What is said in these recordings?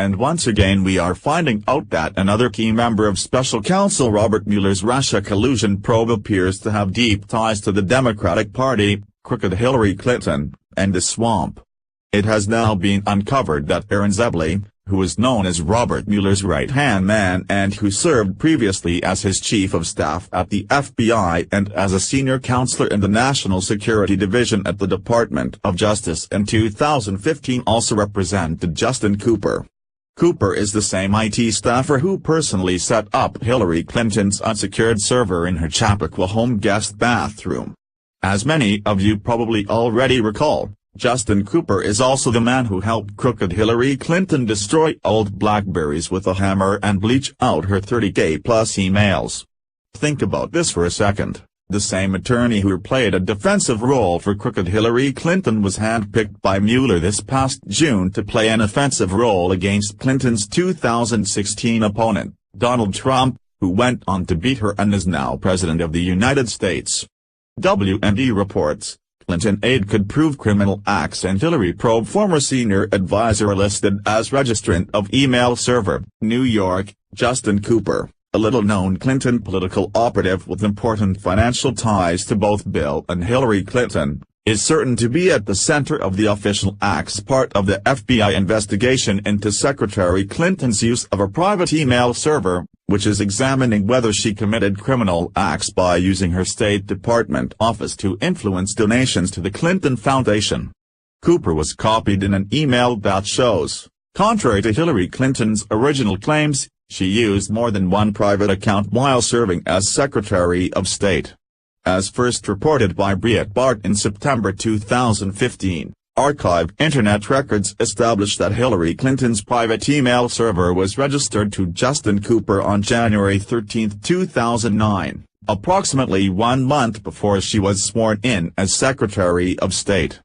And once again we are finding out that another key member of Special Counsel Robert Mueller's Russia collusion probe appears to have deep ties to the Democratic Party, crooked Hillary Clinton, and the swamp. It has now been uncovered that Aaron Zebley, who is known as Robert Mueller's right-hand man and who served previously as his chief of staff at the FBI and as a senior counselor in the National Security Division at the Department of Justice in 2015, also represented Justin Cooper. Cooper is the same IT staffer who personally set up Hillary Clinton's unsecured server in her Chappaqua home guest bathroom. As many of you probably already recall, Justin Cooper is also the man who helped crooked Hillary Clinton destroy old BlackBerries with a hammer and bleach out her 30K plus emails. Think about this for a second. The same attorney who played a defensive role for crooked Hillary Clinton was handpicked by Mueller this past June to play an offensive role against Clinton's 2016 opponent, Donald Trump, who went on to beat her and is now President of the United States. WMD reports, Clinton aide could prove criminal acts and Hillary probe former senior advisor listed as registrant of email server, New York, Justin Cooper, a little-known Clinton political operative with important financial ties to both Bill and Hillary Clinton, is certain to be at the center of the official acts part of the FBI investigation into Secretary Clinton's use of a private email server, which is examining whether she committed criminal acts by using her State Department office to influence donations to the Clinton Foundation. Cooper was copied in an email that shows, contrary to Hillary Clinton's original claims, she used more than one private account while serving as Secretary of State. As first reported by Breitbart in September 2015, archived Internet records established that Hillary Clinton's private email server was registered to Justin Cooper on January 13, 2009, approximately 1 month before she was sworn in as Secretary of State.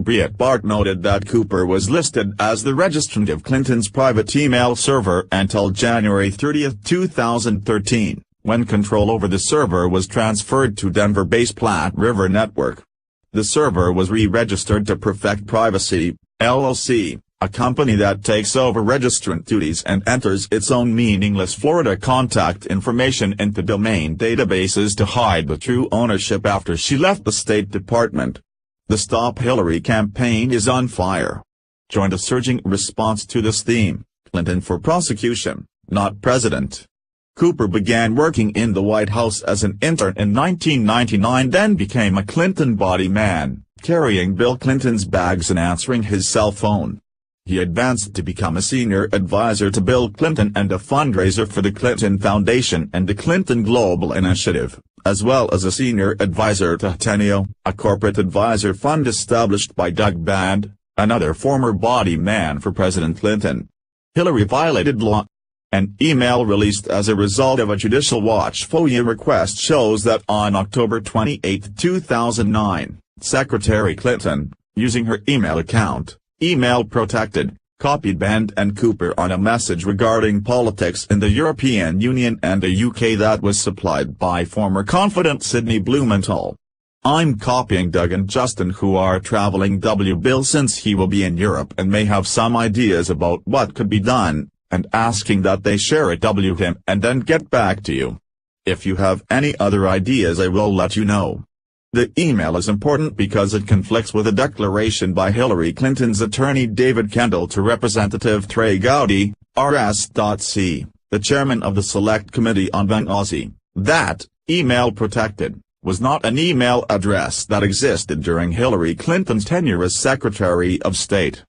Breitbart noted that Cooper was listed as the registrant of Clinton's private email server until January 30, 2013. When control over the server was transferred to Denver-based Platte River Network. The server was re-registered to Perfect Privacy, LLC, a company that takes over registrant duties and enters its own meaningless Florida contact information into domain databases to hide the true ownership after she left the State Department. The Stop Hillary campaign is on fire. Joined a surging response to this theme, Clinton for prosecution, not president. Cooper began working in the White House as an intern in 1999, then became a Clinton body man, carrying Bill Clinton's bags and answering his cell phone. He advanced to become a senior advisor to Bill Clinton and a fundraiser for the Clinton Foundation and the Clinton Global Initiative, as well as a senior advisor to Teneo, a corporate advisor fund established by Doug Band, another former body man for President Clinton. Hillary violated law. An email released as a result of a Judicial Watch FOIA request shows that on October 28, 2009, Secretary Clinton, using her email account, Email Protected, copied Band and Cooper on a message regarding politics in the European Union and the UK that was supplied by former confidant Sidney Blumenthal. I'm copying Doug and Justin who are traveling Bill since he will be in Europe and may have some ideas about what could be done, and asking that they share it him and then get back to you. If you have any other ideas I will let you know. The email is important because it conflicts with a declaration by Hillary Clinton's attorney David Kendall to Representative Trey Gowdy, RS.C., the chairman of the Select Committee on Benghazi, that, Email Protected, was not an email address that existed during Hillary Clinton's tenure as Secretary of State.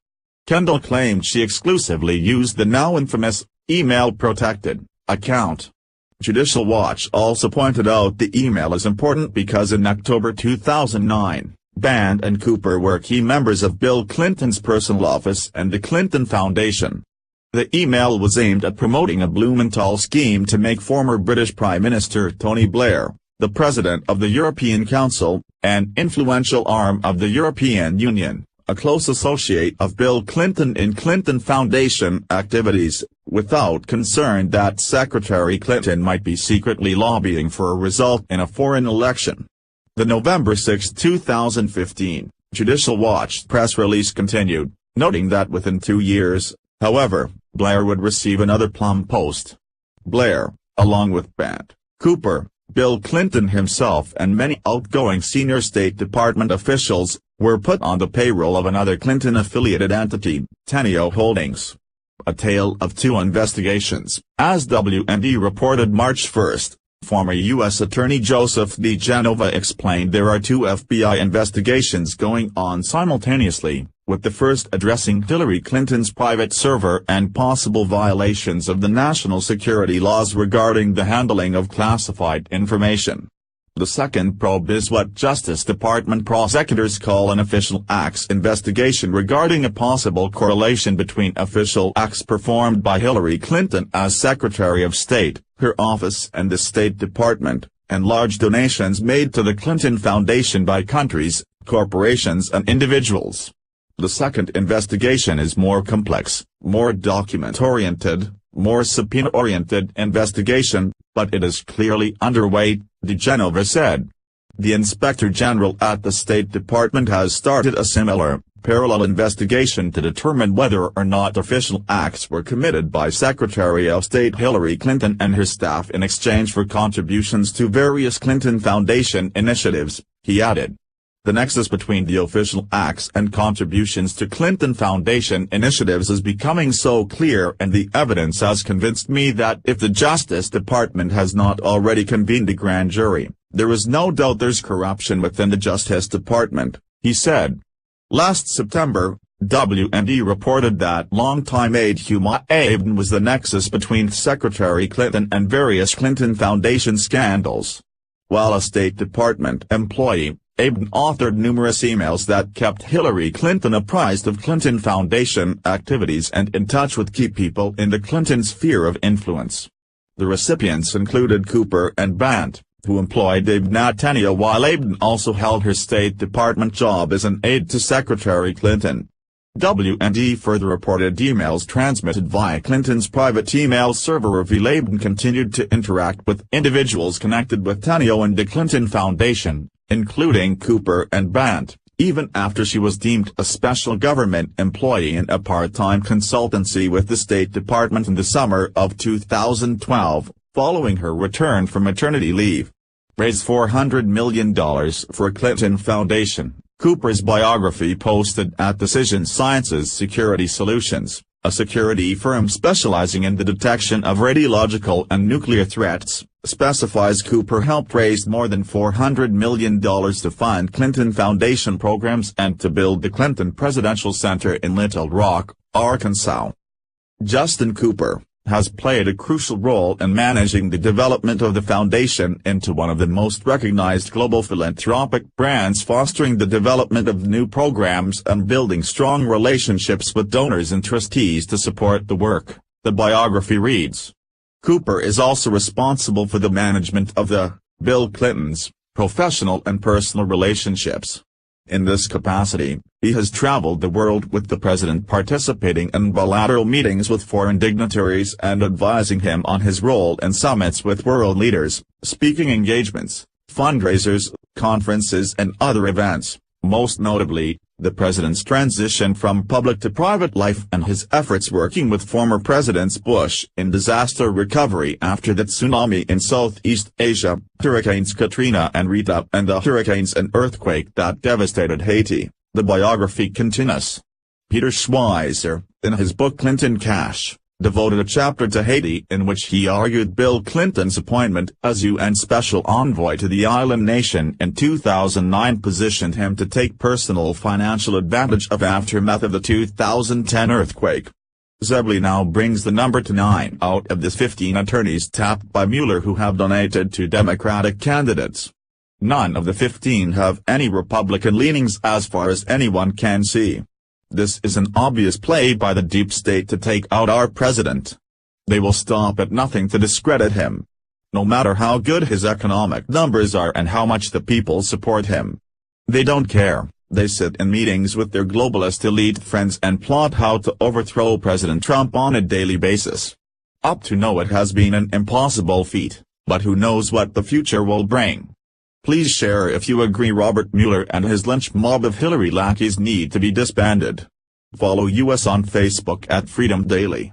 Kendall claimed she exclusively used the now infamous, Email Protected, account. Judicial Watch also pointed out the email is important because in October 2009, Band and Cooper were key members of Bill Clinton's personal office and the Clinton Foundation. The email was aimed at promoting a Blumenthal scheme to make former British Prime Minister Tony Blair, the president of the European Council, an influential arm of the European Union, a close associate of Bill Clinton in Clinton Foundation activities, without concern that Secretary Clinton might be secretly lobbying for a result in a foreign election. The November 6, 2015, Judicial Watch press release continued, noting that within 2 years, However, Blair would receive another plum post. Blair, along with Brandt, Cooper, Bill Clinton himself and many outgoing senior State Department officials, were put on the payroll of another Clinton-affiliated entity, Teneo Holdings. A tale of two investigations. As WND reported March 1, former U.S. Attorney Joseph DeGenova explained there are two FBI investigations going on simultaneously, with the first addressing Hillary Clinton's private server and possible violations of the national security laws regarding the handling of classified information. The second probe is what Justice Department prosecutors call an official acts investigation regarding a possible correlation between official acts performed by Hillary Clinton as Secretary of State, her office and the State Department, and large donations made to the Clinton Foundation by countries, corporations and individuals. The second investigation is more complex, more document-oriented, more subpoena-oriented investigation, but it is clearly underway, DeGenova said. The Inspector General at the State Department has started a similar, parallel investigation to determine whether or not official acts were committed by Secretary of State Hillary Clinton and her staff in exchange for contributions to various Clinton Foundation initiatives, he added. The nexus between the official acts and contributions to Clinton Foundation initiatives is becoming so clear, and the evidence has convinced me that if the Justice Department has not already convened a grand jury, there is no doubt there's corruption within the Justice Department, he said. Last September, WND reported that longtime aide Huma Abedin was the nexus between Secretary Clinton and various Clinton Foundation scandals. While a State Department employee, Abedin authored numerous emails that kept Hillary Clinton apprised of Clinton Foundation activities and in touch with key people in the Clinton sphere of influence. The recipients included Cooper and Brandt, who employed Abedin at Teneo while Abedin also held her State Department job as an aide to Secretary Clinton. WND further reported emails transmitted via Clinton's private email server reveal Abedin continued to interact with individuals connected with Teneo and the Clinton Foundation, including Cooper and Brandt, even after she was deemed a special government employee in a part-time consultancy with the State Department in the summer of 2012, following her return from maternity leave. Raise $400 million for Clinton Foundation, Cooper's biography posted at Decision Sciences Security Solutions, a security firm specializing in the detection of radiological and nuclear threats, specifies Cooper helped raise more than $400 million to fund Clinton Foundation programs and to build the Clinton Presidential Center in Little Rock, Arkansas. Justin Cooper has played a crucial role in managing the development of the foundation into one of the most recognized global philanthropic brands, fostering the development of new programs and building strong relationships with donors and trustees to support the work, the biography reads. Cooper is also responsible for the management of the Bill Clinton's professional and personal relationships. In this capacity, he has traveled the world with the president, participating in bilateral meetings with foreign dignitaries and advising him on his role in summits with world leaders, speaking engagements, fundraisers, conferences and other events, most notably, the president's transition from public to private life and his efforts working with former Presidents Bush in disaster recovery after the tsunami in Southeast Asia, Hurricanes Katrina and Rita, and the hurricanes and earthquake that devastated Haiti, the biography continues. Peter Schweizer, in his book Clinton Cash, devoted a chapter to Haiti in which he argued Bill Clinton's appointment as UN Special Envoy to the island nation in 2009 positioned him to take personal financial advantage of aftermath of the 2010 earthquake. Zebly now brings the number to 9 out of the 15 attorneys tapped by Mueller who have donated to Democratic candidates. None of the 15 have any Republican leanings as far as anyone can see. This is an obvious play by the deep state to take out our president. They will stop at nothing to discredit him. No matter how good his economic numbers are and how much the people support him. They don't care. They sit in meetings with their globalist elite friends and plot how to overthrow President Trump on a daily basis. Up to now it has been an impossible feat, but who knows what the future will bring. Please share if you agree Robert Mueller and his lynch mob of Hillary lackeys need to be disbanded. Follow us on Facebook at Freedom Daily.